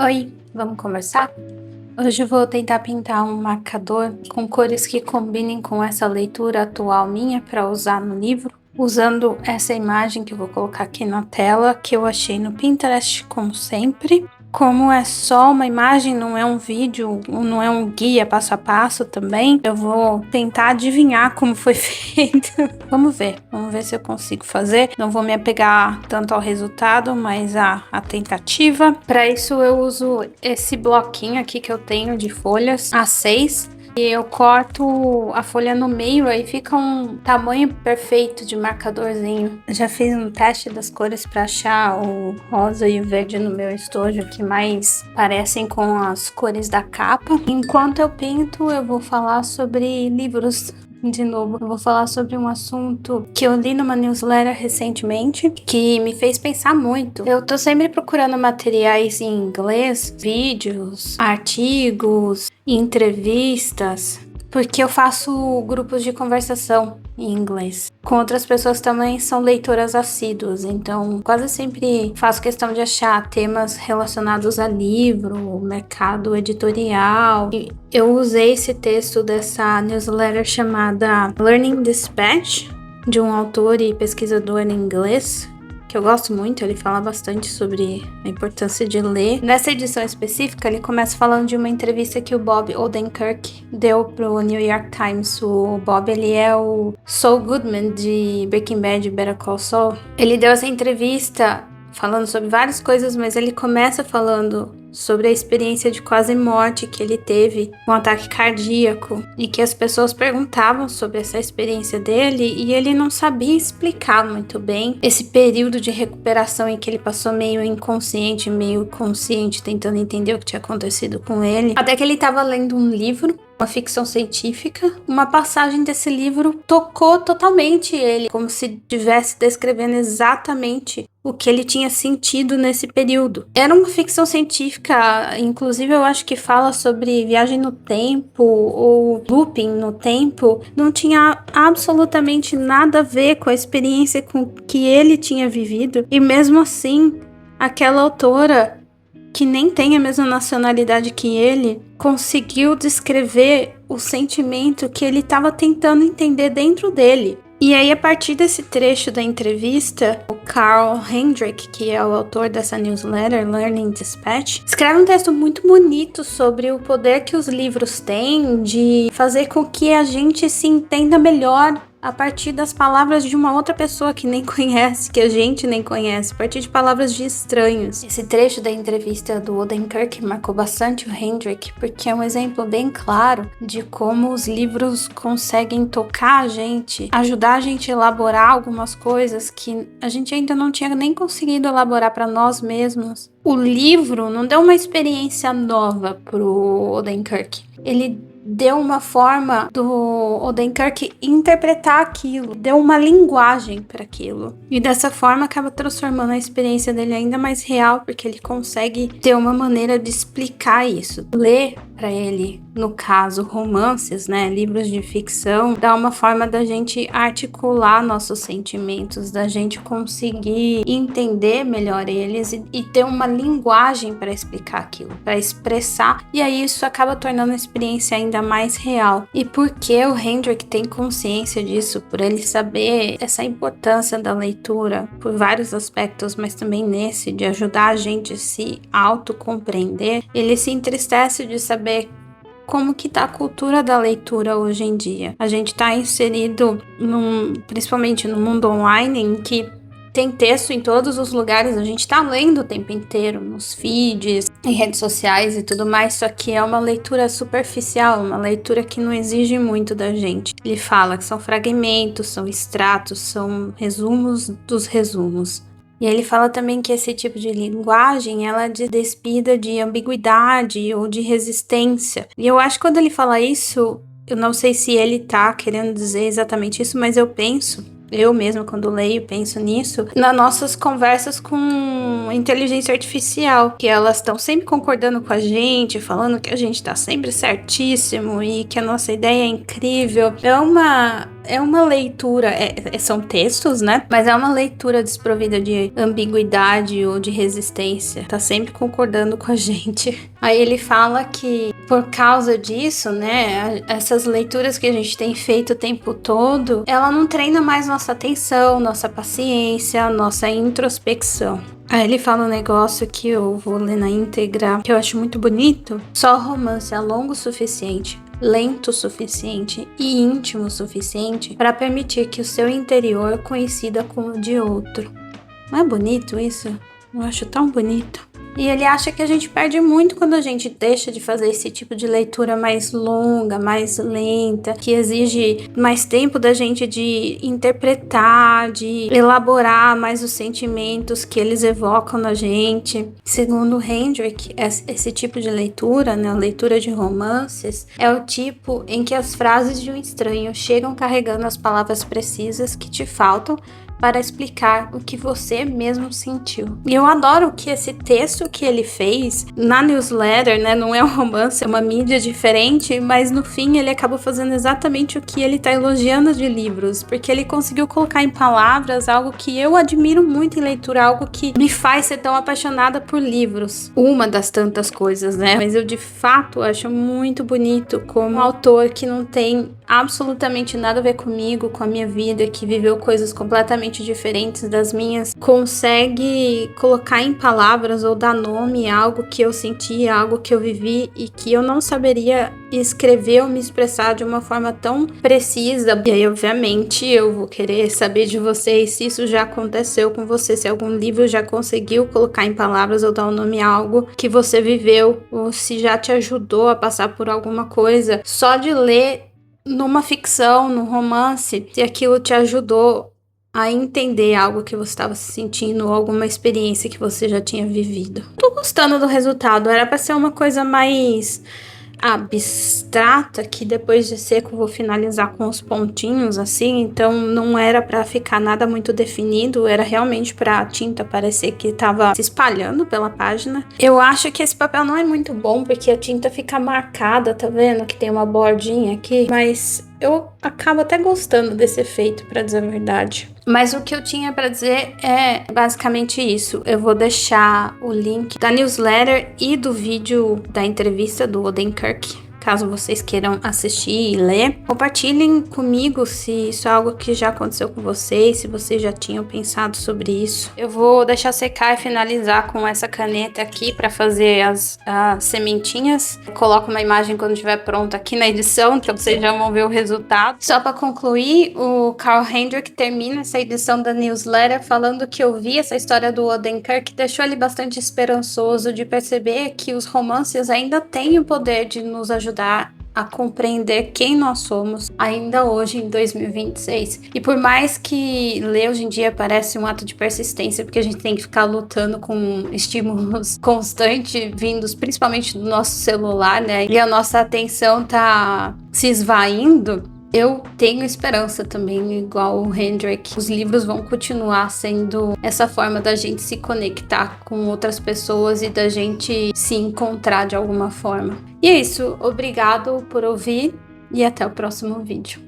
Oi, vamos conversar? Hoje eu vou tentar pintar um marcador com cores que combinem com essa leitura atual minha para usar no livro, usando essa imagem que eu vou colocar aqui na tela, que eu achei no Pinterest, como sempre. Como é só uma imagem, não é um vídeo, não é um guia passo a passo também, eu vou tentar adivinhar como foi feito. Vamos ver se eu consigo fazer. Não vou me apegar tanto ao resultado, mas à tentativa. Para isso eu uso esse bloquinho aqui que eu tenho de folhas A6. E eu corto a folha no meio, aí fica um tamanho perfeito de marcadorzinho. Já fiz um teste das cores para achar o rosa e o verde no meu estojo que mais parecem com as cores da capa. Enquanto eu pinto, eu vou falar sobre livros. De novo, eu vou falar sobre um assunto que eu li numa newsletter recentemente, que me fez pensar muito. Eu tô sempre procurando materiais em inglês, vídeos, artigos, entrevistas, porque eu faço grupos de conversação em inglês. Com outras pessoas também são leitoras assíduas, então quase sempre faço questão de achar temas relacionados a livro, mercado editorial. E eu usei esse texto dessa newsletter chamada Learning Dispatch, de um autor e pesquisador em inglês, que eu gosto muito. Ele fala bastante sobre a importância de ler. Nessa edição específica, ele começa falando de uma entrevista que o Bob Odenkirk deu pro New York Times. O Bob, ele é o Saul Goodman de Breaking Bad e Better Call Saul. Ele deu essa entrevista falando sobre várias coisas, mas ele começa falando sobre a experiência de quase morte que ele teve, um ataque cardíaco, e que as pessoas perguntavam sobre essa experiência dele e ele não sabia explicar muito bem esse período de recuperação em que ele passou meio inconsciente, meio consciente, tentando entender o que tinha acontecido com ele, até que ele estava lendo um livro, uma ficção científica. Uma passagem desse livro tocou totalmente ele, como se estivesse descrevendo exatamente o que ele tinha sentido nesse período. Era uma ficção científica, inclusive eu acho que fala sobre viagem no tempo ou looping no tempo. Não tinha absolutamente nada a ver com a experiência com que ele tinha vivido. E mesmo assim, aquela autora, que nem tem a mesma nacionalidade que ele, conseguiu descrever o sentimento que ele estava tentando entender dentro dele. E aí, a partir desse trecho da entrevista, o Carl Hendrick, que é o autor dessa newsletter, Learning Dispatch, escreve um texto muito bonito sobre o poder que os livros têm de fazer com que a gente se entenda melhor a partir das palavras de uma outra pessoa que nem conhece, que a gente nem conhece, a partir de palavras de estranhos. Esse trecho da entrevista do Odenkirk marcou bastante o Hendrick, porque é um exemplo bem claro de como os livros conseguem tocar a gente, ajudar a gente a elaborar algumas coisas que a gente ainda não tinha nem conseguido elaborar para nós mesmos. O livro não deu uma experiência nova pro Odenkirk. Ele deu uma forma do Odenkirk interpretar aquilo, deu uma linguagem para aquilo. E dessa forma acaba transformando a experiência dele ainda mais real, porque ele consegue ter uma maneira de explicar isso. Ler para ele, no caso, romances, né, livros de ficção, dá uma forma da gente articular nossos sentimentos, da gente conseguir entender melhor eles e ter uma linguagem para explicar aquilo, para expressar, e aí isso acaba tornando a experiência ainda mais real. E porque o Hendrick tem consciência disso, por ele saber essa importância da leitura por vários aspectos, mas também nesse de ajudar a gente a se autocompreender, ele se entristece de saber como que tá a cultura da leitura hoje em dia. A gente tá inserido principalmente no mundo online, em que tem texto em todos os lugares, a gente tá lendo o tempo inteiro, nos feeds, em redes sociais e tudo mais, só que é uma leitura superficial, uma leitura que não exige muito da gente. Ele fala que são fragmentos, são extratos, são resumos dos resumos. E ele fala também que esse tipo de linguagem, ela é despida de ambiguidade ou de resistência. E eu acho que quando ele fala isso, eu não sei se ele tá querendo dizer exatamente isso, mas eu mesmo, quando leio, penso nisso, nas nossas conversas com uma inteligência artificial, que elas estão sempre concordando com a gente, falando que a gente tá sempre certíssimo e que a nossa ideia é incrível. É uma leitura, são textos, né? Mas é uma leitura desprovida de ambiguidade ou de resistência. Tá sempre concordando com a gente. Aí ele fala que por causa disso, né, essas leituras que a gente tem feito o tempo todo, ela não treina mais nossa atenção, nossa paciência, nossa introspecção. Aí ele fala um negócio que eu vou ler na íntegra, que eu acho muito bonito. Só o romance é longo o suficiente, lento o suficiente e íntimo o suficiente para permitir que o seu interior coincida com o de outro. Não é bonito isso? Eu acho tão bonito. E ele acha que a gente perde muito quando a gente deixa de fazer esse tipo de leitura mais longa, mais lenta, que exige mais tempo da gente de interpretar, de elaborar mais os sentimentos que eles evocam na gente. Segundo Hendrick, esse tipo de leitura, né, a leitura de romances, é o tipo em que as frases de um estranho chegam carregando as palavras precisas que te faltam para explicar o que você mesmo sentiu. E eu adoro que esse texto que ele fez na newsletter, né, não é um romance, é uma mídia diferente, mas no fim ele acabou fazendo exatamente o que ele tá elogiando de livros, porque ele conseguiu colocar em palavras algo que eu admiro muito em leitura, algo que me faz ser tão apaixonada por livros. Uma das tantas coisas, né? Mas eu de fato acho muito bonito como um autor que não tem absolutamente nada a ver comigo, com a minha vida, que viveu coisas completamente diferentes das minhas, consegue colocar em palavras ou dar nome a algo que eu senti, a algo que eu vivi e que eu não saberia escrever ou me expressar de uma forma tão precisa. E aí, obviamente, eu vou querer saber de vocês se isso já aconteceu com você, se algum livro já conseguiu colocar em palavras ou dar um nome a algo que você viveu, ou se já te ajudou a passar por alguma coisa. Só de ler numa ficção, num romance, se aquilo te ajudou a entender algo que você estava se sentindo ou alguma experiência que você já tinha vivido. Tô gostando do resultado, era para ser uma coisa mais abstrata, que depois de seco vou finalizar com os pontinhos assim, então não era para ficar nada muito definido, era realmente para a tinta parecer que estava se espalhando pela página. Eu acho que esse papel não é muito bom porque a tinta fica marcada, tá vendo que tem uma bordinha aqui, mas eu acabo até gostando desse efeito, para dizer a verdade. Mas o que eu tinha para dizer é basicamente isso. Eu vou deixar o link da newsletter e do vídeo da entrevista do Odenkirk, caso vocês queiram assistir e ler. Compartilhem comigo se isso é algo que já aconteceu com vocês, se vocês já tinham pensado sobre isso. Eu vou deixar secar e finalizar com essa caneta aqui para fazer as sementinhas. Eu coloco uma imagem quando estiver pronta aqui na edição, então vocês já vão ver o resultado. Só para concluir, o Carl Hendrick termina essa edição da newsletter falando que ouvir essa história do Odenkirk deixou ele bastante esperançoso de perceber que os romances ainda têm o poder de nos ajudar a compreender quem nós somos ainda hoje em 2026. E por mais que ler hoje em dia parece um ato de persistência, porque a gente tem que ficar lutando com estímulos constantes vindos principalmente do nosso celular, né? E a nossa atenção tá se esvaindo. Eu tenho esperança também, igual o Hendrick. Os livros vão continuar sendo essa forma da gente se conectar com outras pessoas e da gente se encontrar de alguma forma. E é isso. Obrigado por ouvir e até o próximo vídeo.